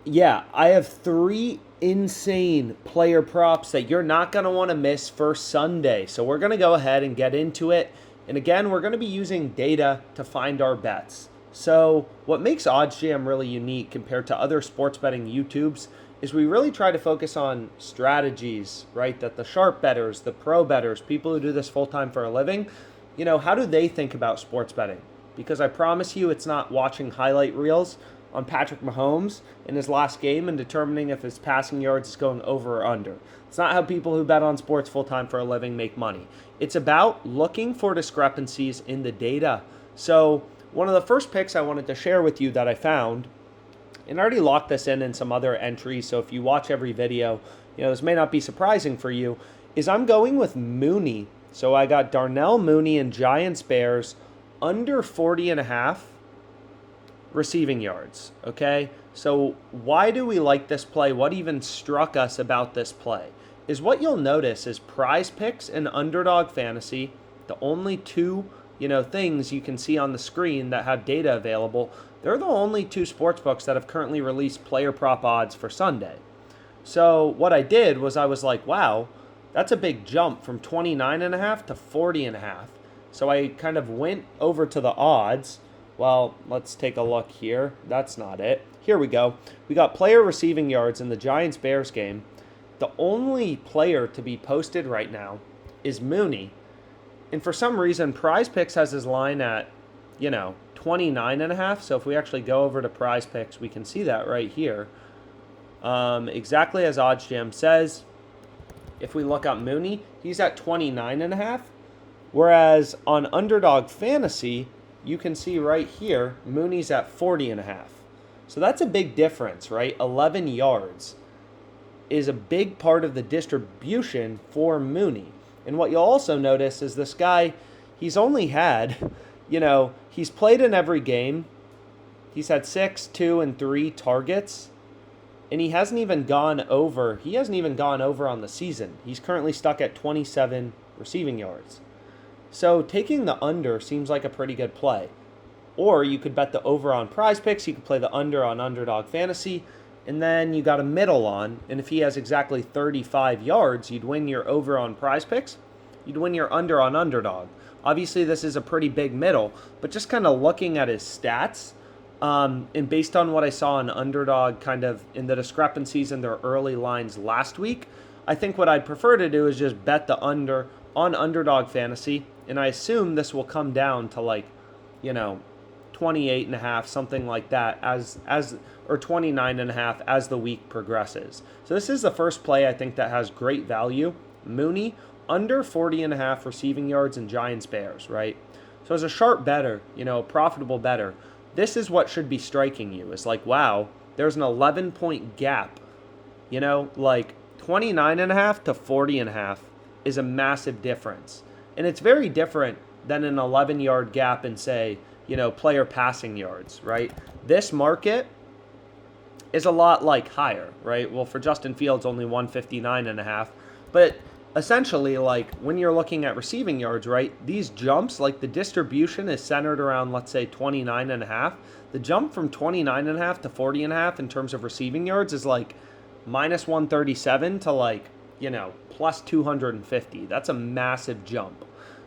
Yeah, I have three insane player props that you're not going to want to miss for Sunday. So we're going to go ahead and get into it. And again, we're going to be using data to find our bets. So what makes OddsJam really unique compared to other sports betting YouTubes is we really try to focus on strategies, right? That the sharp bettors, the pro bettors, people who do this full time for a living, how do they think about sports betting? Because I promise you it's not watching highlight reels on Patrick Mahomes in his last game and determining if his passing yards is going over or under. It's not how people who bet on sports full time for a living make money. It's about looking for discrepancies in the data. So, one of the first picks I wanted to share with you that I found, and I already locked this in some other entries, so if you watch every video, this may not be surprising for you, is I'm going with Mooney. So I got Darnell Mooney and Giants Bears under 40.5 receiving yards, okay? So why do we like this play? What even struck us about this play? Is what you'll notice is PrizePicks and Underdog Fantasy, the only two, things you can see on the screen that have data available. They're the only two sportsbooks that have currently released player prop odds for Sunday. So what I did was I was like, wow, that's a big jump from 29.5 to 40.5. So I kind of went over to the odds. Well, let's take a look here. That's not it. Here we go. We got player receiving yards in the Giants-Bears game. The only player to be posted right now is Mooney. And for some reason, PrizePicks has his line at, 29.5. So if we actually go over to PrizePicks, we can see that right here. Exactly as OddsJam says. If we look up Mooney, he's at 29.5. Whereas on Underdog Fantasy, you can see right here, Mooney's at 40.5. So that's a big difference, right? 11 yards is a big part of the distribution for Mooney. And what you'll also notice is this guy, he's only had, he's played in every game. He's had 6, 2, and 3 targets. And he hasn't even gone over on the season. He's currently stuck at 27 receiving yards. So taking the under seems like a pretty good play. Or you could bet the over on PrizePicks, you could play the under on Underdog Fantasy, and then you got a middle on, and if he has exactly 35 yards, you'd win your over on PrizePicks, you'd win your under on Underdog. Obviously this is a pretty big middle, but just kind of looking at his stats, and based on what I saw on Underdog kind of in the discrepancies in their early lines last week, I think what I'd prefer to do is just bet the under on Underdog Fantasy, and I assume this will come down to 28.5, something like that, or 29.5 as the week progresses. So this is the first play I think that has great value. Mooney under 40.5 receiving yards in Giants Bears, right? So as a sharp bettor, a profitable bettor, this is what should be striking you. It's like, wow, there's an 11-point gap. 29.5 to 40.5 is a massive difference. And it's very different than an 11-yard gap in, say, player passing yards, right? This market is a lot higher, right? Well, for Justin Fields, only 159.5. But essentially, when you're looking at receiving yards, right, these jumps, the distribution is centered around, let's say, 29.5. The jump from 29.5 to 40.5 in terms of receiving yards is minus 137 to plus 250. That's a massive jump.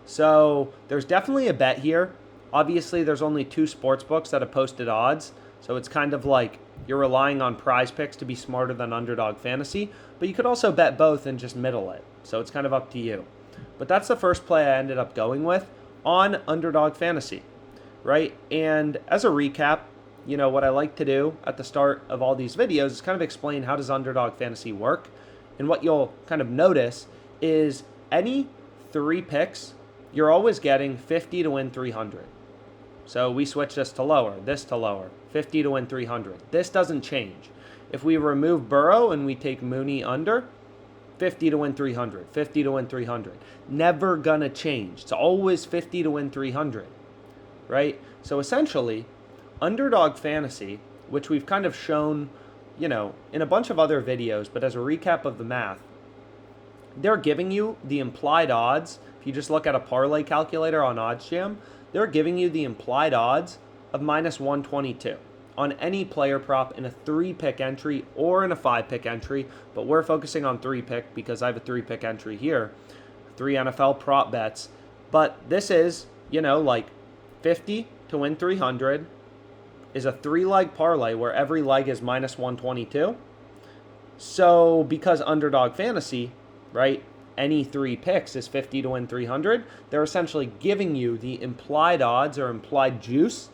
So there's definitely a bet here. Obviously, there's only 2 sports books that have posted odds. So it's kind of you're relying on PrizePicks to be smarter than Underdog Fantasy. But you could also bet both and just middle it. So it's kind of up to you. But that's the first play I ended up going with on Underdog Fantasy, right? And as a recap, what I like to do at the start of all these videos is kind of explain how does Underdog Fantasy work. And what you'll kind of notice is any 3 picks, you're always getting 50 to win 300. So we switch this to lower, 50 to win 300. This doesn't change. If we remove Burrow and we take Mooney under, 50 to win 300, 50 to win 300. Never gonna change. It's always 50 to win 300, right? So essentially, Underdog Fantasy, which we've kind of shown, in a bunch of other videos, but as a recap of the math, they're giving you the implied odds. If you just look at a parlay calculator on OddsJam, they're giving you the implied odds of minus 122. on any player prop in a 3-pick entry or in a 5-pick entry, but we're focusing on 3-pick because I have a 3-pick entry here, 3 NFL prop bets. But this is, like 50 to win 300 is a 3-leg parlay where every leg is minus 122. So because Underdog Fantasy, right, any 3 picks is 50 to win 300, they're essentially giving you the implied odds or implied juice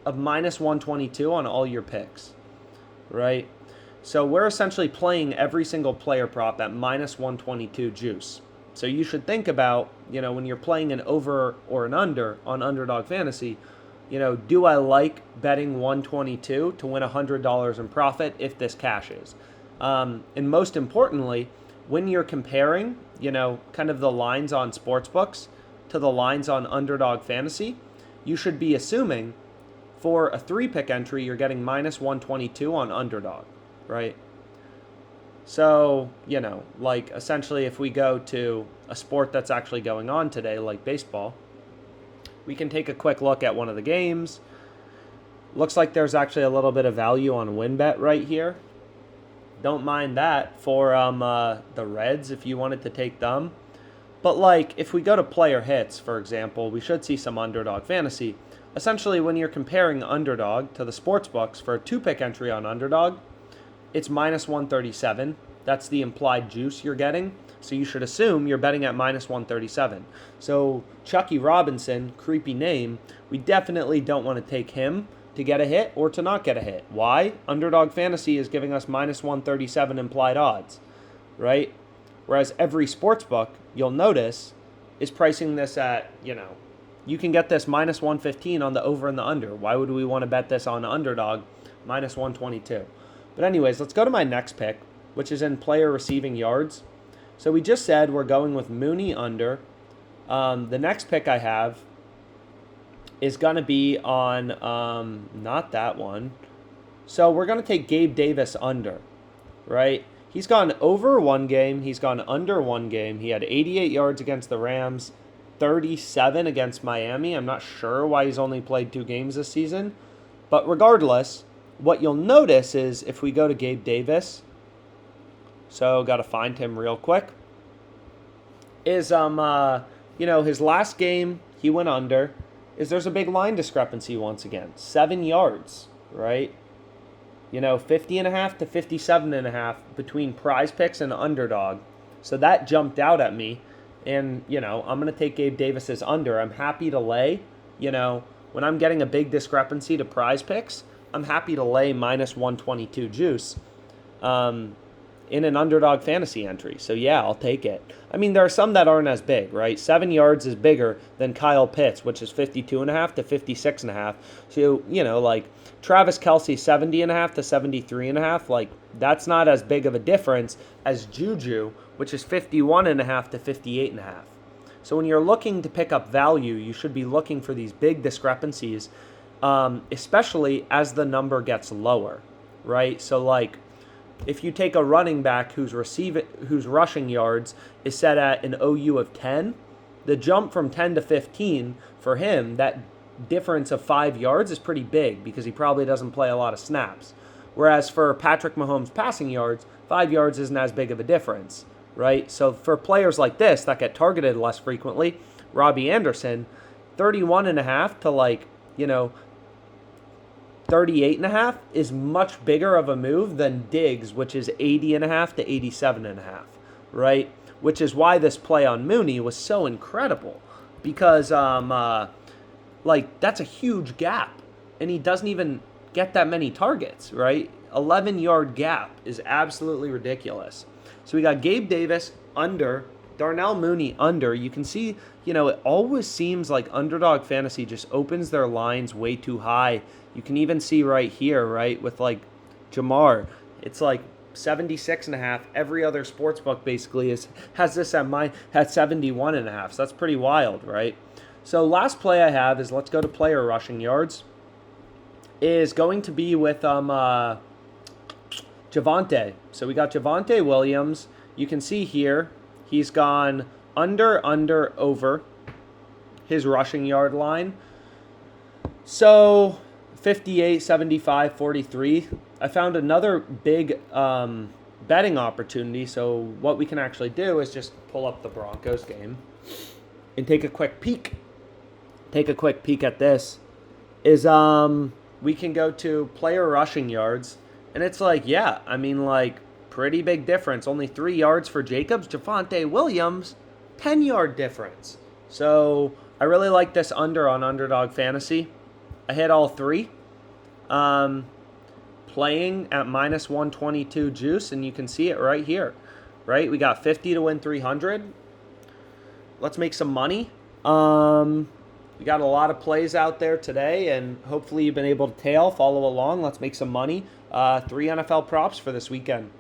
of minus 122 on all your picks, right? So we're essentially playing every single player prop at minus 122 juice. So you should think about, when you're playing an over or an under on Underdog Fantasy, do I like betting 122 to win $100 in profit if this cashes? And most importantly, when you're comparing, kind of the lines on sportsbooks to the lines on Underdog Fantasy, you should be assuming for a 3-pick entry, you're getting minus 122 on Underdog, right? So, like essentially if we go to a sport that's actually going on today, like baseball, we can take a quick look at one of the games. Looks like there's actually a little bit of value on WinBet right here. Don't mind that for the Reds if you wanted to take them. But like if we go to player hits, for example, we should see some Underdog Fantasy. Essentially, when you're comparing Underdog to the sportsbooks for a 2-pick entry on Underdog, it's minus 137. That's the implied juice you're getting. So you should assume you're betting at minus 137. So Chucky Robinson, creepy name, we definitely don't want to take him to get a hit or to not get a hit. Why? Underdog Fantasy is giving us minus 137 implied odds, right? Whereas every sportsbook, you'll notice, is pricing this at, you can get this minus 115 on the over and the under. Why would we want to bet this on Underdog minus 122? But anyways, let's go to my next pick, which is in player receiving yards. So we just said we're going with Mooney under. The next pick I have is going to be on, not that one. So we're going to take Gabe Davis under, right? He's gone over 1 game. He's gone under 1 game. He had 88 yards against the Rams, 37 against Miami. I'm not sure why he's only played 2 games this season. But regardless, what you'll notice is if we go to Gabe Davis, so got to find him real quick, is, his last game he went under, is there's a big line discrepancy once again. 7 yards, right? 50.5 to 57.5 between PrizePicks and Underdog. So that jumped out at me. And, I'm going to take Gabe Davis's under. I'm happy to lay, when I'm getting a big discrepancy to PrizePicks, I'm happy to lay minus 122 juice in an Underdog Fantasy entry. So, yeah, I'll take it. I mean, there are some that aren't as big, right? 7 yards is bigger than Kyle Pitts, which is 52.5 to 56.5. So, like Travis Kelce, 70.5 to 73.5. Like, that's not as big of a difference as Juju, which is 51.5 to 58.5. So when you're looking to pick up value, you should be looking for these big discrepancies, especially as the number gets lower, right? So like if you take a running back whose rushing yards is set at an OU of 10, the jump from 10 to 15 for him, that difference of 5 yards is pretty big because he probably doesn't play a lot of snaps. Whereas for Patrick Mahomes' passing yards, 5 yards isn't as big of a difference, right? So for players like this that get targeted less frequently, Robbie Anderson, 31.5 to 38.5 is much bigger of a move than Diggs, which is 80.5 to 87.5, right? Which is why this play on Mooney was so incredible because that's a huge gap and he doesn't even get that many targets, right? 11-yard gap is absolutely ridiculous. So we got Gabe Davis under, Darnell Mooney under. You can see, it always seems like Underdog Fantasy just opens their lines way too high. You can even see right here, right, with like Jamar, it's like 76.5. Every other sportsbook basically has this at 71.5. So that's pretty wild, right? So last play I have is let's go to player rushing yards. Is going to be with Javonte. So we got Javonte Williams. You can see here he's gone under, over his rushing yard line. So 58, 75, 43. I found another big betting opportunity. So what we can actually do is just pull up the Broncos game and take a quick peek. Take a quick peek at this. Is we can go to player rushing yards, and it's like, yeah, I mean, like, pretty big difference. Only 3 yards for Jacobs. Javonte Williams, 10-yard difference. So I really like this under on Underdog Fantasy. I hit all 3. Playing at minus 122 juice, and you can see it right here. Right? We got 50 to win 300. Let's make some money. We got a lot of plays out there today, and hopefully you've been able to follow along. Let's make some money. 3 NFL props for this weekend.